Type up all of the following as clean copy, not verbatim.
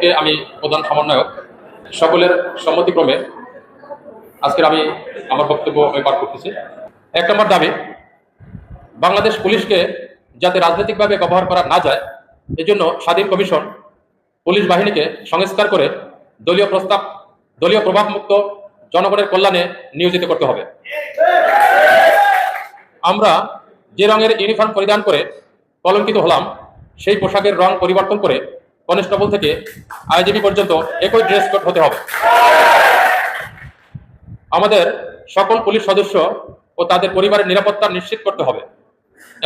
থেকে আমি প্রধান সমন্বয়ক, সকলের সম্মতিক্রমে আজকের আমি আমার বক্তব্য পাঠ করতেছি। 1 নম্বর দাবি, বাংলাদেশ পুলিশকে যাতে রাজনৈতিকভাবে ব্যবহার করা না যায়, এজন্য স্বাধীন কমিশন পুলিশ বাহিনীকে সংস্কার করে দলীয় প্রভাবমুক্ত জনগণের কল্যাণে নিয়োজিত করতে হবে। আমরা যে রঙের ইউনিফর্ম পরিধান করে কলঙ্কিত হলাম, সেই পোশাকের রং পরিবর্তন করে কনস্টেবল থেকে আইজিপি পর্যন্ত একই ড্রেস কোড হতে হবে। আমাদের সকল পুলিশ সদস্য ও তাদের পরিবারের নিরাপত্তা নিশ্চিত করতে হবে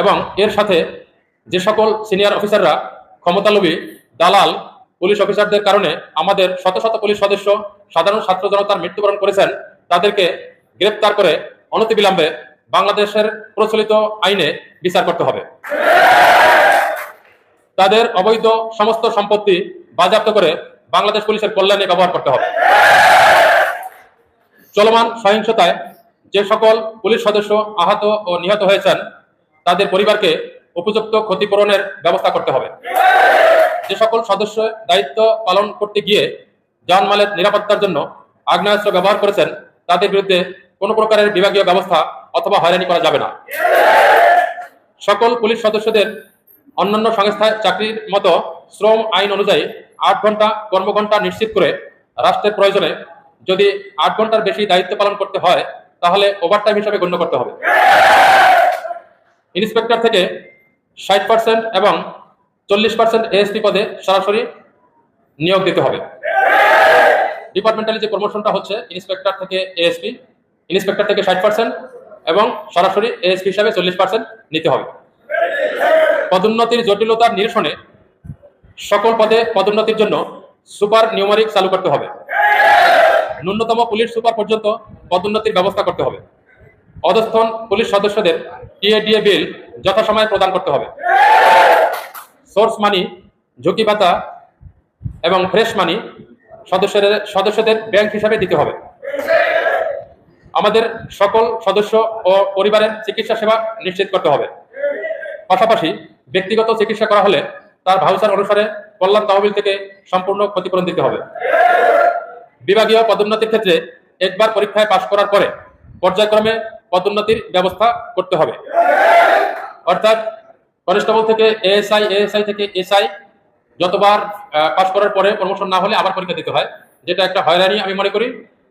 এবং এর সাথে যে সকল সিনিয়র অফিসাররা ক্ষমতালোভী দালাল পুলিশ অফিসারদের কারণে আমাদের শত শত পুলিশ সদস্য সাধারণ ছাত্র জনতার মৃত্যুবরণ করেছেন, তাদেরকে গ্রেপ্তার করে অনতিবিলম্বে বাংলাদেশের প্রচলিত আইনে বিচার করতে হবে। তাদের অবৈধ সমস্ত সম্পত্তি বাজেয়াপ্ত করে বাংলাদেশ পুলিশের কল্যাণে ব্যবহার করতে হবে। চলমান সহিংসতায় যে সকল পুলিশ সদস্য আহত ও নিহত হয়েছেন, তাদের পরিবারকে উপযুক্ত ক্ষতিপূরণের ব্যবস্থা করতে হবে। যে সকল সদস্য দায়িত্ব পালন করতে গিয়ে জানমালের নিরাপত্তার জন্য আগ্নেয়াস্ত্র ব্যবহার করেছেন, তাদের বিরুদ্ধে কোনো প্রকারের বিভাগীয় ব্যবস্থা অথবা হয়রানি করা যাবে না। সকল পুলিশ সদস্যদের অন্যান্য সংস্থায় চাকরির মতো শ্রম আইন অনুযায়ী 8 ঘন্টা কর্মঘণ্টা নিশ্চিত করে রাষ্ট্রের প্রয়োজনে যদি 8 ঘন্টার বেশি দায়িত্ব পালন করতে হয়, তাহলে ওভারটাইম হিসাবে গণ্য করতে হবে। ইন্সপেক্টর থেকে 60% এবং 40% এএসপি পদে সরাসরি নিয়োগ দিতে হবে। ডিপার্টমেন্টালি যে প্রমোশনটা হচ্ছে, ইন্সপেক্টর থেকে এএসপি, ইন্সপেক্টর থেকে 60% এবং সরাসরি এএসপি হিসাবে 40% নিতে হবে। পদোন্নতির জটিলতার নিরসনে সকল পদে পদোন্নতির জন্য সুপার নিউমারিক চালু করতে হবে। ন্যূনতম পুলিশ সুপার পর্যন্ত পদোন্নতির ব্যবস্থা করতে হবে। অধস্থন পুলিশ সদস্যদের টিএডিএ বিল যথাসময়ে প্রদান করতে হবে। সোর্স মানি, ঝুঁকি ভাতা এবং ফ্রেশ মানি সদস্যদের ব্যাংক হিসাবে দিতে হবে। আমাদের সকল সদস্য ও পরিবারের চিকিৎসা সেবা নিশ্চিত করতে হবে। পাশাপাশি ব্যক্তিগত চিকিৎসা করা হলে তার ভাউচার অনুসারে কল্যাণ তহবিল থেকে সম্পূর্ণ ক্ষতিপূরণ দিতে হবে। বিভাগীয় পদোন্নতির ক্ষেত্রে একবার পরীক্ষায় পাশ করার পরে পর্যায়ক্রমে পদোন্নতির ব্যবস্থা করতে হবে। অর্থাৎ কনস্টেবল থেকে এএসআই, এএসআই থেকে এসআই যতবার পাশ করার পরে প্রমোশন না হলে আবার পরীক্ষা দিতে হয়, যেটা একটা হয়রানি আমি মনে করি।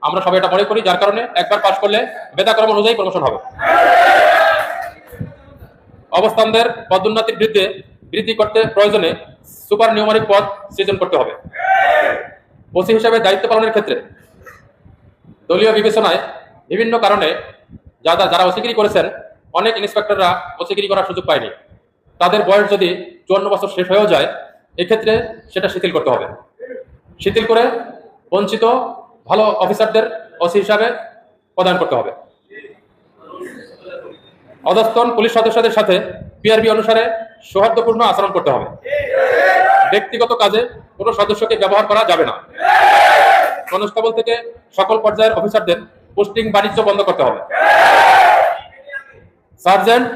আমরা সবাই এটা মনে করি, যার কারণে একবার পাশ করলে বেদাক্রম অনুযায়ী প্রমোশন হবে। অবস্থানদের পদোন্নতির বৃদ্ধি করতে প্রয়োজনে সুপার নিউমারিক পদ সৃজন করতে হবে। ওসি হিসাবে দায়িত্ব পালনের ক্ষেত্রে দলীয় বিবেচনায় বিভিন্ন কারণে যারা ওসিগিরি করেছেন, অনেক ইন্সপেক্টররা ওসিগিরি করার সুযোগ পায়নি। তাদের বয়স যদি 54 বছর শেষ হয়েও যায়, এক্ষেত্রে সেটা শিথিল করতে হবে। শিথিল করে বঞ্চিত ভালো অফিসারদের ওসি হিসাবে প্রদান করতে হবে। অধস্তন পুলিশ সদস্যদের সাথে পিআরবি অনুসারে সৌহার্দ্যপূর্ণ আচরণ করতে হবে। ব্যক্তিগত কাজে কোনো সদস্যকে ব্যবহার করা যাবে না। কনস্টেবল থেকে সকল পর্যায়ের অফিসারদের পোস্টিং বাণিজ্য বন্ধ করতে হবে। সার্জেন্ট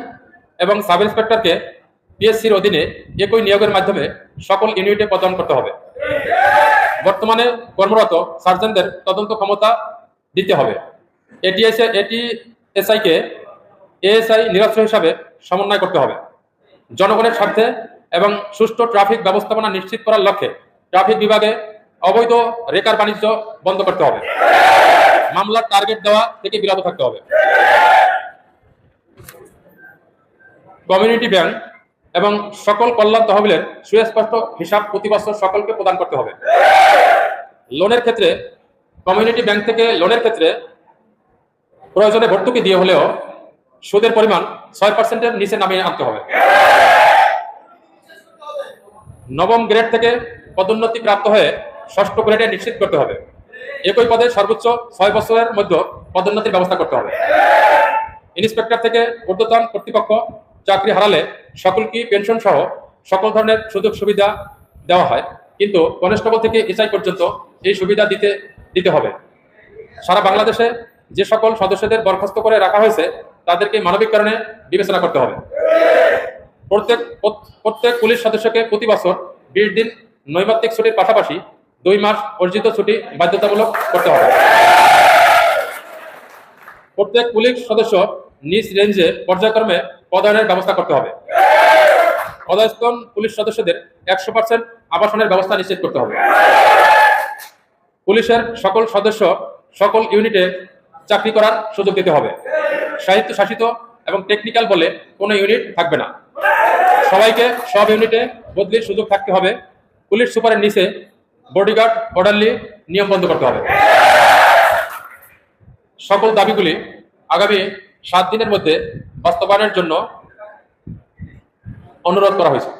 এবং সাব ইন্সপেক্টরকে পিএসসির অধীনে একই নিয়োগের মাধ্যমে সকল ইউনিটে প্রদান করতে হবে। বর্তমানে কর্মরত সার্জেন্টদের তদন্ত ক্ষমতা দিতে হবে। এটিএসআইকে এএসআই নিরস্ত্র হিসাবে সমন্বয় করতে হবে। জনগণের স্বার্থে এবং সুষ্ঠু ট্রাফিক ব্যবস্থাপনা নিশ্চিত করার লক্ষ্যে ট্রাফিক বিভাগে অবৈধ রেকার বাণিজ্য বন্ধ করতে হবে। মামলার টার্গেট দেওয়া থেকে বিরত থাকতে হবে। কমিউনিটি ব্যাংক এবং সকল কল্যাণ তহবিলের সুস্পষ্ট হিসাব প্রতি বছর সকলকে প্রদান করতে হবে। লোনের ক্ষেত্রে কমিউনিটি ব্যাংক থেকে লোনের ক্ষেত্রে প্রয়োজনে ভর্তুকি দিয়ে হলেও সুদের পরিমাণ 6%-এর নিচে নামিয়ে আনতে হবে। নবম গ্রেড থেকে পদোন্নতি প্রাপ্ত হয়ে 6ষ্ঠ গ্রেডে নিশ্চিত করতে হবে। একই পদে সর্বোচ্চ 6 বছরের মধ্যে পদোন্নতির ব্যবস্থা করতে হবে। ইন্সপেক্টর থেকে ঊর্ধ্বতন কর্তৃপক্ষ চাকরি হারালে সকলকে পেনশন সহ সকল ধরনের সুযোগ সুবিধা দেওয়া হয়, কিন্তু কনস্টেবল থেকে এসআই পর্যন্ত এই সুবিধা দিতে হবে। সারা বাংলাদেশে যে সকল সদস্যদের বরখাস্ত করে রাখা হয়েছে, তাদেরকে মানবিক কারণে বিবেচনা করতে হবে। প্রত্যেক পুলিশ সদস্যকে প্রতি বছর 20 দিন নৈমিত্তিক ছুটির পাশাপাশি 2 মাস অর্জিত ছুটি বাধ্যতামূলক করতে হবে। প্রত্যেক পুলিশ সদস্য নিজ রেঞ্জে পর্যায়ক্রমে পদায়নের ব্যবস্থা করতে হবে। পদায়স্ত পুলিশ সদস্যদের 100% আবাসনের ব্যবস্থা নিশ্চিত করতে হবে। পুলিশের সকল সদস্য সকল ইউনিটে চাকরি করার সুযোগ দিতে হবে। স্বায়ত্তশাসিত এবং টেকনিক্যাল বলে কোনো ইউনিট থাকবে না। সবাইকে সব ইউনিটে বদলির সুযোগ থাকতে হবে। পুলিশ সুপারের নিচে বডিগার্ড অর্ডারলি নিয়ম বন্ধ করতে হবে। সকল দাবিগুলি আগামী 7 দিনের মধ্যে বাস্তবায়নের জন্য অনুরোধ করা হয়েছে।